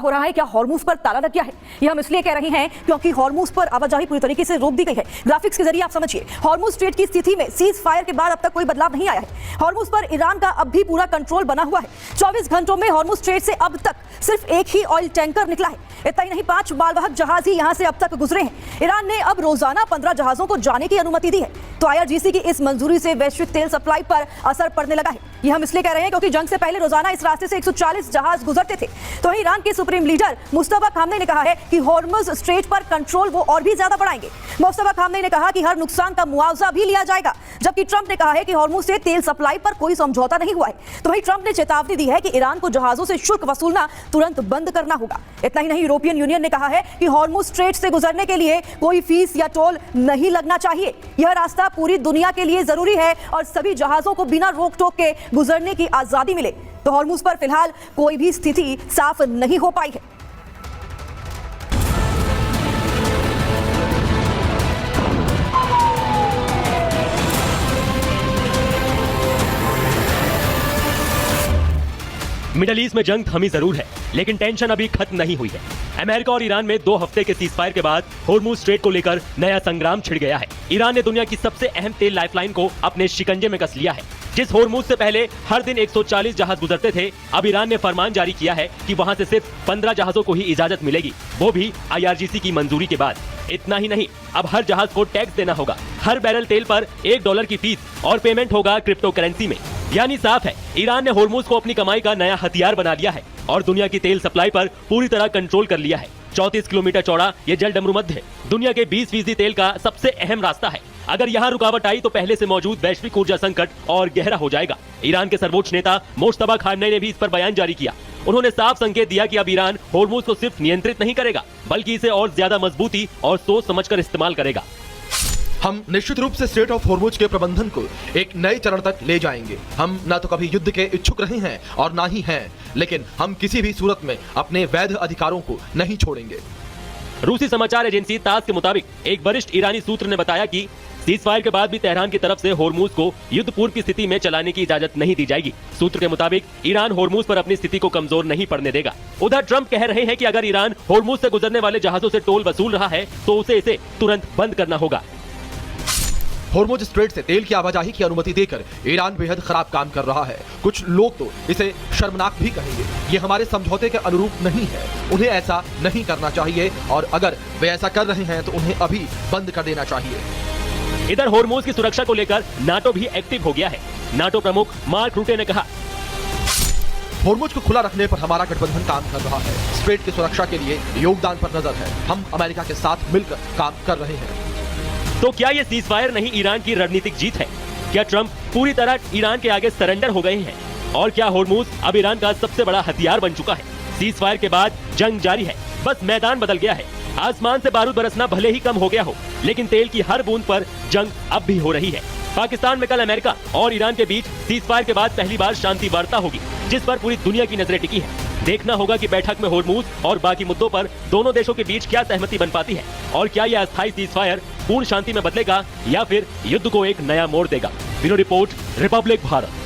हो रहा है, क्या हॉर्मूज पर ताला लग गया है? ये हम इसलिए कह रहे हैं क्योंकि हॉर्मूज पर आवाजाही पूरी तरीके से रोक दी गई है। ग्राफिक्स के जरिए आप समझिए, हॉर्मूज स्ट्रेट की स्थिति में सीज फायर के बाद अब तक कोई बदलाव नहीं आया है। हॉर्मूज पर ईरान का अब भी पूरा कंट्रोल बना हुआ है। 24 घंटों में हॉर्मूज स्ट्रेट से अब तक सिर्फ एक ही ऑयल टैंकर निकला है। इतना ही नहीं, 5 मालवाहक जहाज ही यहां से अब तक गुजरे हैं। ईरान ने अब रोजाना 15 जहाजों को जाने की अनुमति दी है। तो IRGC की इस मंजूरी से वैश्विक तेल सप्लाई पर असर पड़ने लगा है। ये हम इसलिए कह रहे हैं क्योंकि जंग से पहले रोजाना इस रास्ते से 140 जहाज गुजरते थे। तो ईरान के सुप्रीम लीडर मुस्तफा खामनेई ने कहा है कि हॉर्मूज स्ट्रेट पर कंट्रोल वो और भी ज्यादा बढ़ाएंगे। मुस्तफा खामनेई ने कहा कि हर नुकसान का मुआवजा भी लिया जाएगा, जबकि ट्रंप ने कहा है कि हॉर्मूज से तेल सप्लाई पर कोई समझौता नहीं हुआ है। तो वहीं ट्रंप ने चेतावनी दी है कि ईरान को जहाजों से शुल्क वसूलना तुरंत बंद करना होगा। इतना ही नहीं, यूरोपियन यूनियन ने कहा है कि हॉर्मूज स्ट्रेट से गुजरने के लिए कोई फीस या टोल नहीं लगना चाहिए। यह रास्ता पूरी दुनिया के लिए जरूरी है और सभी जहाजों को बिना रोक टोक के गुजरने की आजादी मिले। तो हॉर्मूज पर फिलहाल कोई भी स्थिति साफ नहीं हो पाई है। मिडल ईस्ट में जंग थमी जरूर है, लेकिन टेंशन अभी खत्म नहीं हुई है। अमेरिका और ईरान में 2 हफ्ते के सीजफायर के बाद हॉर्मूज स्ट्रेट को लेकर नया संग्राम छिड़ गया है। ईरान ने दुनिया की सबसे अहम तेल लाइफलाइन को अपने शिकंजे में कस लिया है। जिस हॉर्मूज से पहले हर दिन 140 जहाज गुजरते थे, अब ईरान ने फरमान जारी किया है कि वहां से सिर्फ 15 जहाजों को ही इजाजत मिलेगी, वो भी IRGC की मंजूरी के बाद। इतना ही नहीं, अब हर जहाज को टैक्स देना होगा। हर बैरल तेल पर $1 की फीस और पेमेंट होगा क्रिप्टो करेंसी में। यानी साफ है, ईरान ने हॉर्मूज को अपनी कमाई का नया हथियार बना लिया है और दुनिया की तेल सप्लाई पर पूरी तरह कंट्रोल कर लिया है। 34 किलोमीटर चौड़ा ये जल डमरू मध्य दुनिया के 20% तेल का सबसे अहम रास्ता है। अगर यहाँ रुकावट आई तो पहले से मौजूद वैश्विक ऊर्जा संकट और गहरा हो जाएगा। ईरान के सर्वोच्च नेता मुस्तफा खामनेई ने भी इस पर बयान जारी किया। उन्होंने साफ संकेत दिया कि अब ईरान हॉर्मूज को सिर्फ नियंत्रित नहीं करेगा, बल्कि इसे और ज्यादा मजबूती और सोच समझकर इस्तेमाल करेगा। हम निश्चित रूप से स्ट्रेट ऑफ हॉर्मूज के प्रबंधन को एक नए चरण तक ले जाएंगे। हम न तो कभी युद्ध के इच्छुक रहे हैं और ना ही हैं, लेकिन हम किसी भी सूरत में अपने वैध अधिकारों को नहीं छोड़ेंगे। रूसी समाचार एजेंसी तास के मुताबिक एक वरिष्ठ ईरानी सूत्र ने बताया कि सीजफायर के बाद भी तेहरान की तरफ से हॉर्मूज को युद्ध पूर्व की स्थिति में चलाने की इजाजत नहीं दी जाएगी। सूत्र के मुताबिक ईरान हॉर्मूज पर अपनी स्थिति को कमजोर नहीं पड़ने देगा। उधर ट्रंप कह रहे हैं कि अगर ईरान हॉर्मूज से गुजरने वाले जहाजों से टोल वसूल रहा है तो उसे इसे तुरंत बंद करना होगा। हॉर्मूज स्ट्रेट से तेल की आवाजाही की अनुमति देकर ईरान बेहद खराब काम कर रहा है। कुछ लोग तो इसे शर्मनाक भी कहेंगे। ये हमारे समझौते के अनुरूप नहीं है, उन्हें ऐसा नहीं करना चाहिए और अगर वे ऐसा कर रहे हैं तो उन्हें अभी बंद कर देना चाहिए। इधर हॉर्मूज की सुरक्षा को लेकर नाटो भी एक्टिव हो गया है। नाटो प्रमुख मार्क रूटे ने कहा, हॉर्मूज को खुला रखने पर हमारा गठबंधन काम कर रहा है। स्ट्रेट की सुरक्षा के लिए योगदान पर नजर है। हम अमेरिका के साथ मिलकर काम कर रहे हैं। तो क्या ये सीजफायर नहीं ईरान की रणनीतिक जीत है? क्या ट्रंप पूरी तरह ईरान के आगे सरेंडर हो गए हैं? और क्या हॉर्मूज अब ईरान का सबसे बड़ा हथियार बन चुका है? सीजफायर के बाद जंग जारी है, बस मैदान बदल गया है। आसमान से बारूद बरसना भले ही कम हो गया हो, लेकिन तेल की हर बूंद पर जंग अब भी हो रही है। पाकिस्तान में कल अमेरिका और ईरान के बीच सीजफायर के बाद पहली बार शांति वार्ता होगी, जिस पर पूरी दुनिया की नजरें टिकी है। देखना होगा कि बैठक में हॉर्मूज और बाकी मुद्दों पर दोनों देशों के बीच क्या सहमति बन पाती है और क्या यह अस्थायी सीजफायर पूर्ण शांति में बदलेगा या फिर युद्ध को एक नया मोड़ देगा। Bureau report, Republic Bharat.